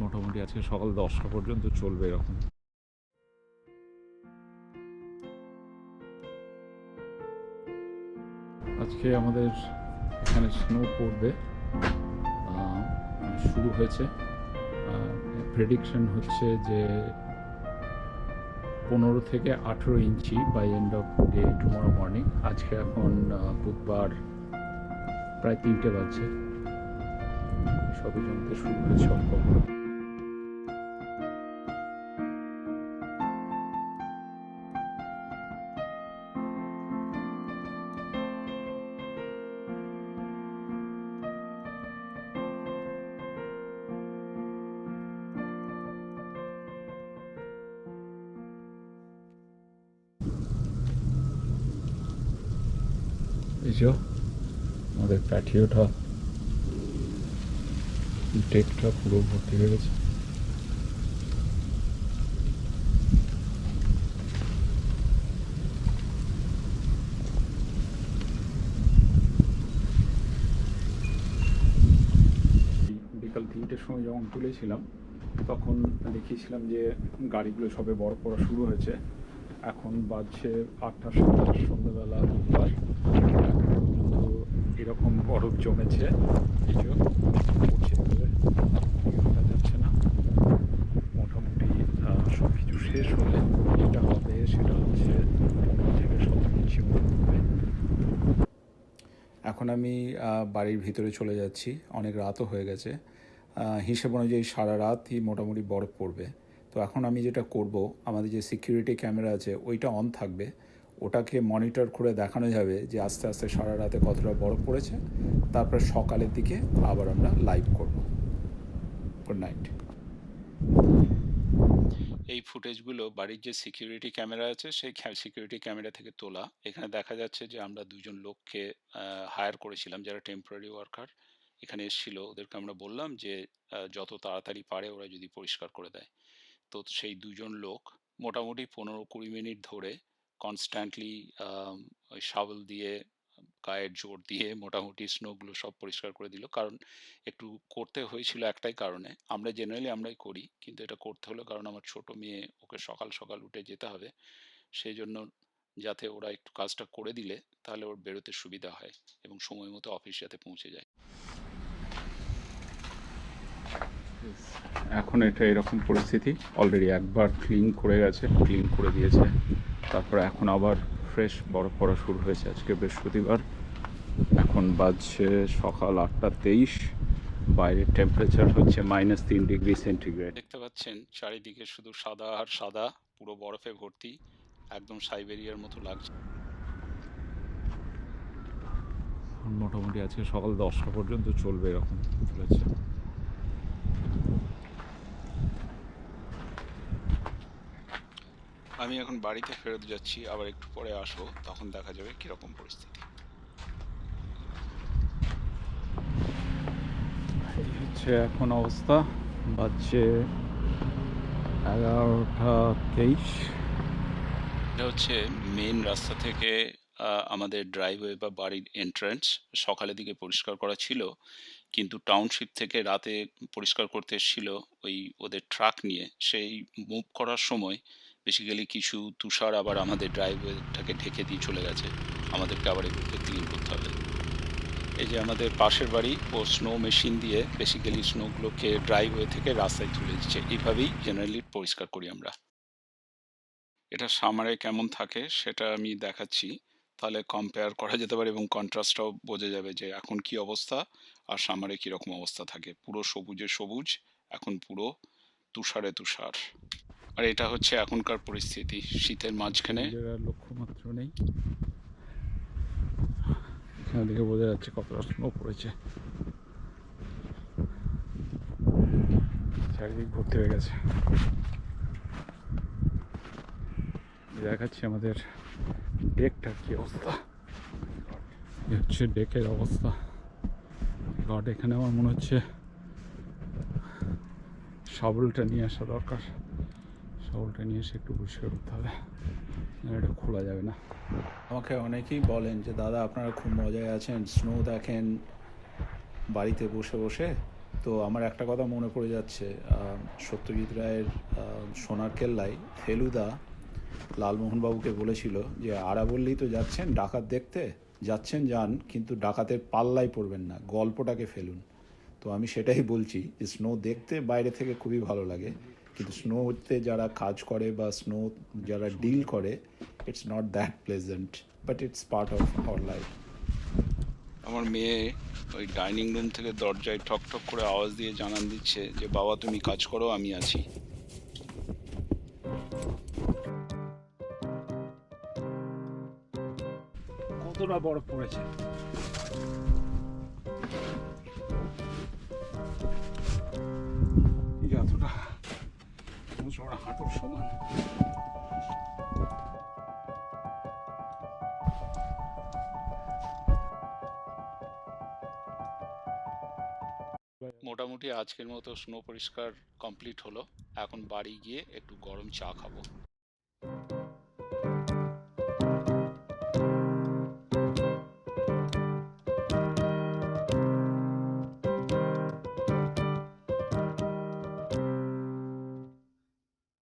মোটামুটি আজকে সকাল 10টা পর্যন্ত চলবে এরকম। আজকে আমাদের এখানে স্নো পড়বে, শুরু হয়েছে। প্রেডিকশন হচ্ছে যে 15 থেকে 18 inch by end of day tomorrow morning. আজকে এখন বুধবার প্রায় 3টে বাজছে, সবই জমতে শুরু হয়েছে অল্প। এই যে আমাদের প্যাটিওটা, ডেকটা পুরো ভর্তি হয়ে গেছে। বিকাল 3টের সময় যখন তুলেছিলাম তখন দেখিয়েছিলাম যে গাড়িগুলো সবে বরফ পড়া শুরু হয়েছে। এখন বাজছে 8টা 7টা সন্ধ্যাবেলা বুধবার, এরকম বরফ জমেছে। কিছু পড়ছে দেখা যাচ্ছে না। মোটামুটি সব কিছু শেষ হলে যেটা হবে সেটা হচ্ছে 15 থেকে 17 ইঞ্চি হবে। এখন আমি বাড়ির ভিতরে চলে যাচ্ছি, অনেক রাতও হয়ে গেছে। হিসেব অনুযায়ী সারা রাতই মোটামুটি বরফ পড়বে। তো এখন আমি যেটা করব, আমাদের যে সিকিউরিটি ক্যামেরা আছে ওইটা অন থাকবে, ওটাকে মনিটর করে দেখানো যাবে যে আস্তে আস্তে সারা রাতে কতটা বরফ পড়েছে। তারপর সকালের দিকে আবার আমরা লাইভ করব। Good night. এই ফুটেজগুলো বাড়ির যে সিকিউরিটি ক্যামেরা আছে সেই সিকিউরিটি ক্যামেরা থেকে তোলা। এখানে দেখা যাচ্ছে যে আমরা দুজন লোককে হায়ার করেছিলাম যারা টেম্পোরারি ওয়ার্কার এখানে এসেছিল। ওদেরকে আমরা বললাম যে যত তাড়াতাড়ি পারে ওরা যদি পরিষ্কার করে দেয়। তো সেই দুজন লোক মোটামুটি 15-20 মিনিট ধরে কনস্ট্যান্টলি ওই শাবল দিয়ে গায়ের জোর দিয়ে মোটামুটি স্নোগুলো সব পরিষ্কার করে দিল। কারণ একটু করতে হয়েছিল একটাই কারণে, আমরা জেনারেলি আমরাই করি, কিন্তু এটা করতে হলো কারণ আমার ছোট মেয়ে, ওকে সকাল সকাল উঠে যেতে হবে। সেই জন্য যাতে ওরা একটু কাজটা করে দিলে তাহলে ওর বেরোতে সুবিধা হয় এবং সময় মতো অফিস যাতে পৌঁছে যায়। এখন এটা এরকম পরিস্থিতি। অলরেডি একবার ক্লিন করে দিয়েছে, তারপর এখন আবার ফ্রেশ বরফ পড়া শুরু হয়েছে। আজকে বৃহস্পতিবার, এখন বাজছে সকাল 8টা 23। বাইরের টেম্পারেচার হচ্ছে -3 ডিগ্রি সেন্টিগ্রেড। দেখতে পাচ্ছেন চারিদিকে শুধু সাদা আর সাদা, পুরো বরফে ভর্তি, একদম সাইবেরিয়ার মতো লাগছে। মোটামুটি আজকে সকাল 10টা পর্যন্ত চলবে এরকম চলেছে। আমি এখন বাড়িতে ফেরত যাচ্ছি, আবার একটু পরে আসবো, তখন দেখা যাবে কিরকম পরিস্থিতি। এই হচ্ছে এখন অবস্থা, বাজছে 11টা 23। এটা হচ্ছে মেন রাস্তা থেকে আমাদের ড্রাইভওয়ে বা বাড়ির এন্ট্রান্স। সকালের দিকে পরিষ্কার করা ছিল, কিন্তু টাউনশিপ থেকে রাতে পরিষ্কার করতে এসেছিল ওই ওদের ট্রাক নিয়ে। সেই মুভ করার সময় বেসিক্যালি কিছু তুষার আবার আমাদের ড্রাইভওয়েটাকে ঢেকে দিয়ে চলে গেছে, আমাদেরকে আবার এগুলোকে ক্লিন করতে হবে। এই যে আমাদের পাশের বাড়ি, ও স্নো মেশিন দিয়ে বেসিক্যালি স্নোগুলোকে ড্রাইভওয়ে থেকে রাস্তায় তুলে দিচ্ছে। এইভাবেই জেনারেলি পরিষ্কার করি আমরা। এটা সামারে কেমন থাকে সেটা আমি দেখাচ্ছি, তাহলে কম্পেয়ার করা যেতে পারে এবং কন্ট্রাস্টটাও বোঝা যাবে যে এখন কি অবস্থা আর সামারে কীরকম অবস্থা থাকে। পুরো সবুজে সবুজ, এখন পুরো তুষারে তুষার। আর এটা হচ্ছে এখনকার পরিস্থিতি শীতের মাঝখানে। লক্ষ্যমাত্র নেই, এখানে দেখে বোঝা যাচ্ছে কতটা স্নো পড়েছে। চারিদিক ভর্তি হয়ে গেছে। দেখাচ্ছি আমাদের ডেকটার কি অবস্থা। এ হচ্ছে ডেকের অবস্থা। গড, এখানে আমার মনে হচ্ছে শাবলটা নিয়ে আসা দরকার। শাবলটা নিয়ে এসে একটু পরিষ্কার করতে হবে, এটা খোলা যাবে না। আমাকে অনেকেই বলেন যে দাদা আপনারা খুব মজায় আছেন, স্নো দেখেন বাড়িতে বসে বসে, তো আমার একটা কথা মনে পড়ে যাচ্ছে, সত্যজিৎ রায়ের সোনার কেল্লায় ফেলুদা লালমোহনবাবুকে বলেছিল যে আরাবল্লী তো যাচ্ছেন ডাকাত দেখতে, যাচ্ছেন যান, কিন্তু ডাকাতের পাল্লায় পড়বেন না, গল্পটাকে ফেলুন। তো আমি সেটাই বলছি যে স্নো দেখতে বাইরে থেকে খুবই ভালো লাগে, কিন্তু স্নোতে যারা কাজ করে বা স্নো যারা ডিল করে, it's not that pleasant, but it's part of our life. আমার মেয়ে ওই ডাইনিং রুম থেকে দরজায় ঠক ঠক করে আওয়াজ দিয়ে জানান দিচ্ছে যে বাবা তুমি কাজ করো, আমি আছি। কতটা বরফ পড়েছে! যতটা হাঁটুর সমান। মোটামুটি আজকের মতো স্নো পরিষ্কার কমপ্লিট হলো। এখন বাড়ি গিয়ে একটু গরম চা খাবো।